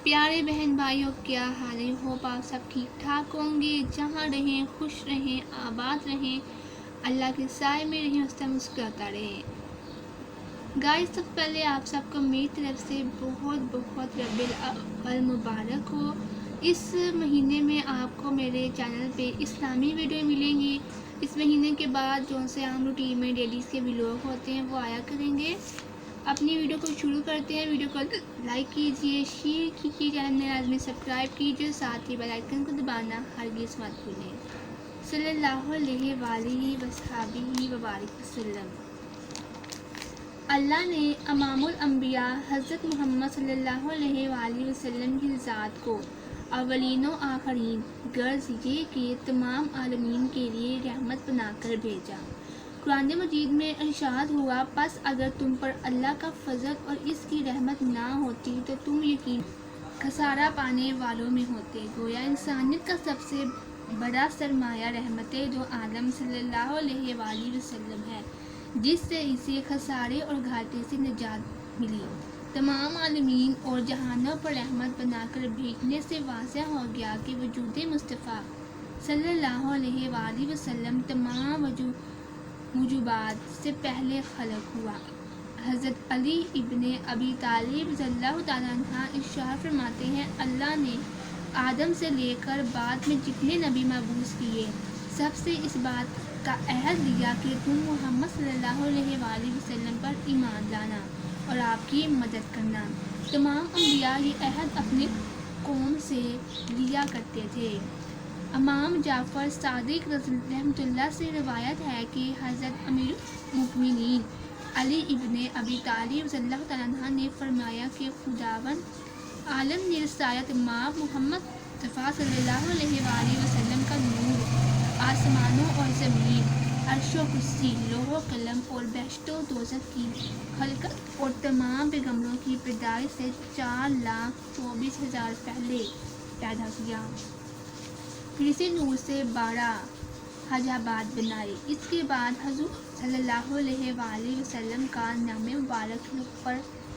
پیارے بہن بھائیوں، کیا حال ہے؟ ہوپ آپ سب ٹھیک ٹھاک ہوں گے، جہاں رہیں خوش رہیں، آباد رہیں، اللہ کے سائے میں رہیں، اس طرح مسکراتا رہیں۔ گائز، سب پہلے آپ سب کو میری طرف سے بہت بہت ربیع الاول مبارک ہو۔ اس مہینے میں آپ کو میرے چینل پہ اسلامی ویڈیو ملیں گی۔ اس مہینے کے بعد جو سے عام روٹین میں ڈیلیز کے ولاگ ہوتے ہیں وہ آیا کریں گے۔ اپنی ویڈیو کو شروع کرتے ہیں۔ ویڈیو کو لائک کیجئے، شیئر کیجئے، چینل میں لازمی سبسکرائب کیجئے، ساتھ ہی بیل آئیکن کو دبانا ہرگز مت بھولیں۔ صلی اللہ علیہ وآلہ وصحبہ وبارک وسلم۔ اللہ نے امام الانبیاء حضرت محمد صلی اللہ علیہ وآلہ وسلم کی ذات کو اولین و آخرین غرض یہ کہ تمام عالمین کے لیے رحمت بنا کر بھیجا۔ قرآن مجید میں ارشاد ہوا، پس اگر تم پر اللہ کا فضل اور اس کی رحمت نہ ہوتی تو تم یقین خسارہ پانے والوں میں ہوتے۔ گویا انسانیت کا سب سے بڑا سرمایہ رحمت دو عالم صلی اللہ علیہ وآلہ وسلم ہے، جس سے اسے خسارے اور گھاٹے سے نجات ملی۔ تمام عالمین اور جہانوں پر رحمت بنا کر بھیجنے سے واضح ہو گیا کہ وجود مصطفیٰ صلی اللہ علیہ وآلہ وسلم تمام وجوبات سے پہلے خلق ہوا۔ حضرت علی ابن ابی طالب رضی اللہ تعالیٰ عنہ ارشاد فرماتے ہیں، اللہ نے آدم سے لے کر بعد میں جتنے نبی مبعوث کیے، سب سے اس بات کا عہد لیا کہ تم محمد صلی اللہ علیہ وآلہ وسلم پر ایمان لانا اور آپ کی مدد کرنا۔ تمام انبیاء یہ عہد اپنی قوم سے لیا کرتے تھے۔ امام جعفر صادق رحمۃ اللہ سے روایت ہے کہ حضرت امیر المؤمنین علی ابن ابی طالب رضی اللہ تعالیٰ عنہ نے فرمایا کہ خداوند عالم نے رسالت مآب محمد مصطفیٰ صلی اللہ علیہ وآلہ وسلم کا نور آسمانوں اور زمین، عرش و کرسی، لوح و قلم اور بہشت و دوزخ کی خلقت اور تمام پیغمبروں کی پیدائش سے 4,24,000 پہلے پیدا کیا۔ پھر اسے نور سے 12 حجابات بنائے۔ اس کے بعد حضور صلی اللہ علیہ وآلہ وسلم کا نام مبارک لوح پر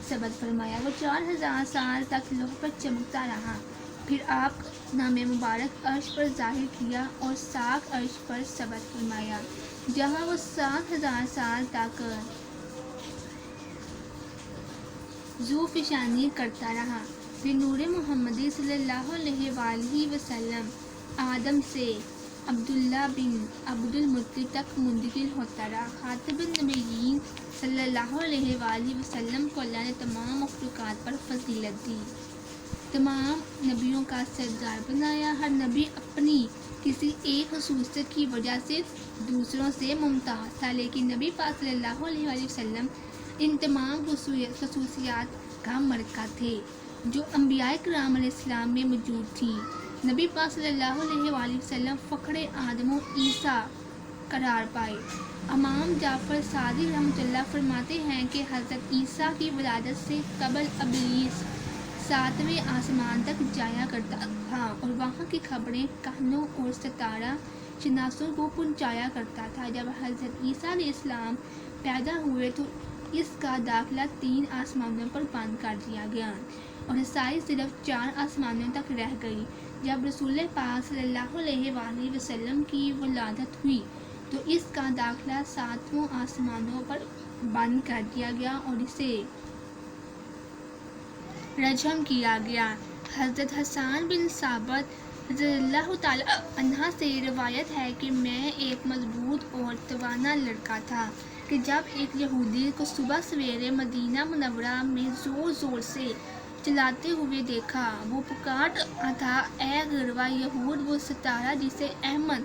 ثبت فرمایا۔ وہ 4,000 سال تک لوح پر چمکتا رہا۔ پھر آپ نام مبارک عرش پر ظاہر کیا اور ساکھ عرش پر ثبت فرمایا، جہاں وہ 7,000 سال تک ذو فشانی کرتا رہا۔ پھر نور محمدی صلی اللہ علیہ وآلہ وسلم آدم سے عبداللہ بن عبد المطلب تک منتقل ہوتا رہا۔ خاتم النبیین صلی اللہ علیہ وآلہ وسلم کو اللہ نے تمام مخلوقات پر فضیلت دی، تمام نبیوں کا سردار بنایا۔ ہر نبی اپنی کسی ایک خصوصیت کی وجہ سے دوسروں سے ممتاز تھا، لیکن نبی پاک صلی اللہ علیہ وآلہ وسلم ان تمام خصوصیات کا مرکز تھے جو انبیاء کرام علیہ السلام میں موجود تھیں۔ نبی پاک صلی اللہ علیہ وآلہ وسلم فخر آدم و عیسیٰ قرار پائے۔ امام جعفر صادق رحمۃ اللہ فرماتے ہیں کہ حضرت عیسیٰ کی ولادت سے قبل ابلیس 7ویں آسمان تک جایا کرتا تھا اور وہاں کی خبریں کہنوں اور ستارہ شناسوں کو پہنچایا کرتا تھا۔ جب حضرت عیسیٰ علیہ السلام پیدا ہوئے تو اس کا داخلہ 3 آسمانوں پر بند کر دیا گیا اور رسائی صرف 4 آسمانوں تک رہ گئی۔ جب رسول پاک صلی اللہ علیہ وآلہ وسلم کی ولادت ہوئی تو اس کا داخلہ 7 آسمانوں پر بند کر دیا گیا اور اسے رجم کیا گیا۔ حضرت حسان بن ثابت رضی اللہ تعالیٰ عنہ سے روایت ہے کہ میں ایک مضبوط اور توانا لڑکا تھا کہ جب ایک یہودی کو صبح سویرے مدینہ منورہ میں زور زور سے چلاتے ہوئے دیکھا۔ وہ پکار رہا تھا، اے غربا یہود! وہ ستارہ جسے احمد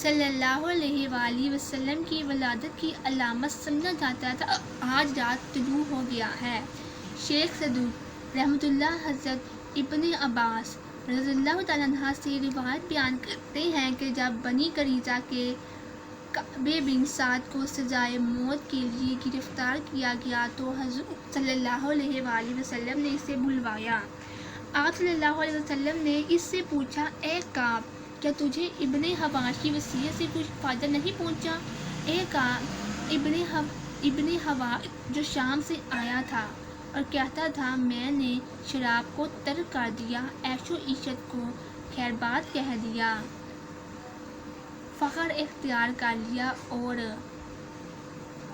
صلی اللہ علیہ وآلہ وسلم کی ولادت کی علامت سمجھا جاتا تھا، آج رات طلوع ہو گیا ہے۔ شیخ صدوق رحمۃ اللہ حضرت ابن عباس رضی اللہ تعالیٰ عنہ سے روایت بیان کرتے ہیں کہ جب بنی قریظہ کے کعب بن سعد کو سزائے موت کے لیے گرفتار کیا گیا تو حضور صلی اللہ علیہ وآلہ وسلم نے اسے بلوایا۔ آپ صلی اللہ علیہ وسلم نے اس سے پوچھا، اے کعب، کیا تجھے ابن حباش کی وصیت سے کچھ فائدہ نہیں پہنچا؟ اے کعب، ابن حباش جو شام سے آیا تھا اور کہتا تھا میں نے شراب کو ترک کر دیا، عیش و عشرت کو خیر بات کہہ دیا، فخر اختیار کر لیا اور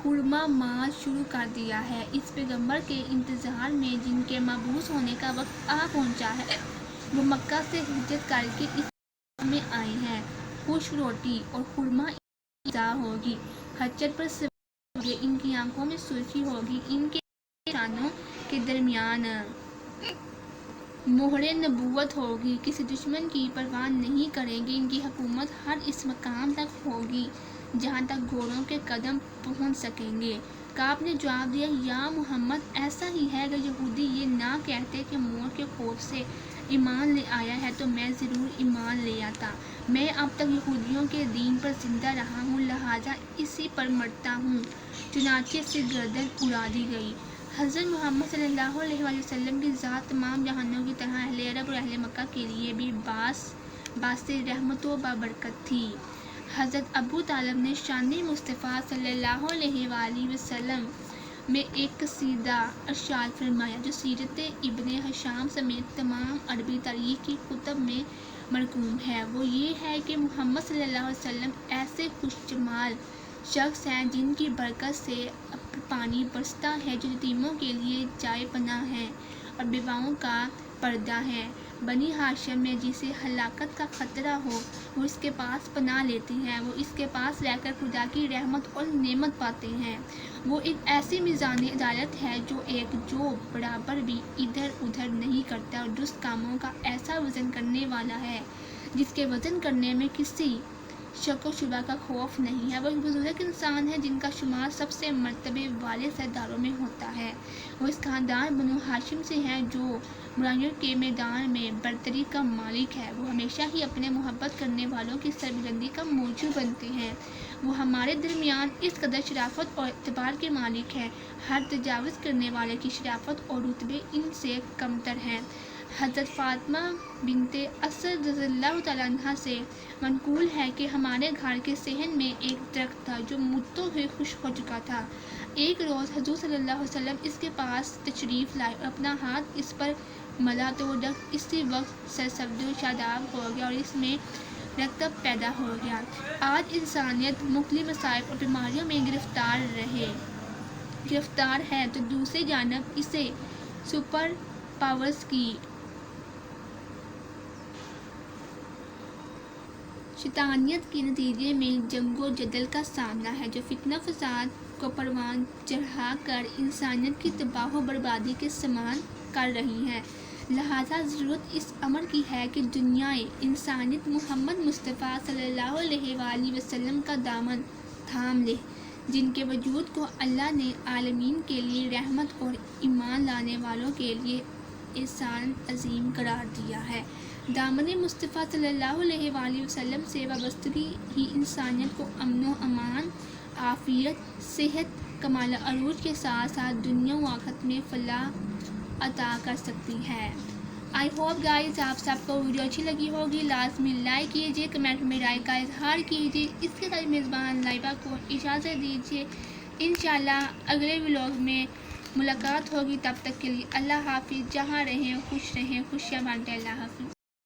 حرمہ مال شروع کر دیا ہے۔ اس پیغمبر کے انتظار میں جن کے مبعوث ہونے کا وقت آ پہنچا ہے، وہ مکہ سے ہجرت کر کے اس میں آئے ہیں۔ خشک روٹی اور حرمہ غذا ہوگی، حجر پر سوار ہوں گے، ان کی آنکھوں میں سرخی ہوگی، ان کے شانوں کے درمیان مہر نبوت ہوگی، کسی دشمن کی پرواہ نہیں کریں گے، ان کی حکومت ہر اس مقام تک ہوگی جہاں تک گھوڑوں کے قدم پہنچ سکیں گے۔ کعب نے جواب دیا، یا محمد ایسا ہی ہے، اگر یہودی یہ نہ کہتے کہ موت کے خوف سے ایمان لے آیا ہے تو میں ضرور ایمان لے آتا۔ میں اب تک یہودیوں کے دین پر زندہ رہا ہوں، لہٰذا اسی پر مرتا ہوں۔ چنانچہ اس کی گردن اڑا دی گئی۔ حضرت محمد صلی اللہ علیہ وآلہ وسلم کی ذات تمام جہانوں کی طرح اہل عرب اور اہل مکہ کے لیے بھی باعث رحمت و بابرکت تھی۔ حضرت ابو طالب نے شان مصطفیٰ صلی اللہ علیہ وآلہ وسلم میں ایک قصیدہ ارشاد فرمایا جو سیرت ابن ہشام سمیت تمام عربی تاریخ کی کتب میں مرقوم ہے۔ وہ یہ ہے کہ محمد صلی اللہ علیہ وسلم ایسے خوش جمال شخص ہیں جن کی برکت سے پانی برستا ہے، جو یتیموں کے لیے جائے پناہ ہیں اور بیواؤں کا پردہ ہیں۔ بنی ہاشم میں جسے ہلاکت کا خطرہ ہو وہ اس کے پاس پناہ لیتے ہیں، وہ اس کے پاس رہ کر خدا کی رحمت اور نعمت پاتے ہیں۔ وہ ایک ایسی میزان عدالت ہے جو برابر بھی ادھر ادھر نہیں کرتا، اور درست کاموں کا ایسا وزن کرنے والا ہے جس کے وزن کرنے میں کسی شک و شبہ کا خوف نہیں ہے۔ وہ ایک بزرگ انسان ہے جن کا شمار سب سے مرتبے والے سرداروں میں ہوتا ہے۔ وہ اس خاندان بنو ہاشم سے ہیں جو برائیوں کے میدان میں برتری کا مالک ہے۔ وہ ہمیشہ ہی اپنے محبت کرنے والوں کی سربلندی کا موجو بنتے ہیں۔ وہ ہمارے درمیان اس قدر شرافت اور اعتبار کے مالک ہیں، ہر تجاوز کرنے والے کی شرافت اور رتبے ان سے کمتر ہیں۔ حضرت فاطمہ بنت اسد رضی اللہ تعالیٰ عنہا سے منقول ہے کہ ہمارے گھر کے صحن میں ایک درخت تھا جو مدتوں سے خشک ہو چکا تھا۔ ایک روز حضور صلی اللہ علیہ وسلم اس کے پاس تشریف لائے اور اپنا ہاتھ اس پر ملا تو وہ درخت اسی وقت سرسبز و شاداب ہو گیا اور اس میں رطب پیدا ہو گیا۔ آج انسانیت مختلف مصائب اور بیماریوں میں گرفتار ہے تو دوسری جانب اسے سپر پاورز کی شیطانیت کے نتیجے میں جنگ و جدل کا سامنا ہے، جو فتنہ فساد کو پروان چڑھا کر انسانیت کی تباہ و بربادی کے سامان کر رہی ہے۔ لہٰذا ضرورت اس امر کی ہے کہ دنیائے انسانیت محمد مصطفیٰ صلی اللہ علیہ وآلہ وسلم کا دامن تھام لے، جن کے وجود کو اللہ نے عالمین کے لیے رحمت اور ایمان لانے والوں کے لیے احسان عظیم قرار دیا ہے۔ دامن مصطفیٰ صلی اللہ علیہ وآلہ وسلم سے وابستگی ہی انسانیت کو امن و امان، عافیت، صحت، کمال عروج کے ساتھ ساتھ دنیا و آخرت میں فلاح عطا کر سکتی ہے۔ آئی ہوپ گائز آپ سب کو ویڈیو اچھی لگی ہوگی، لازمی لائک کیجیے، کمنٹ میں رائے کا اظہار کیجیے۔ اس کے ساتھ میزبان لائبہ کو اجازت دیجیے، انشاءاللہ اگلے ولاگ میں ملاقات ہوگی، تب تک کے لیے اللہ حافظ۔ جہاں رہیں خوش رہیں، خوشیاں بانٹیں، اللہ حافظ۔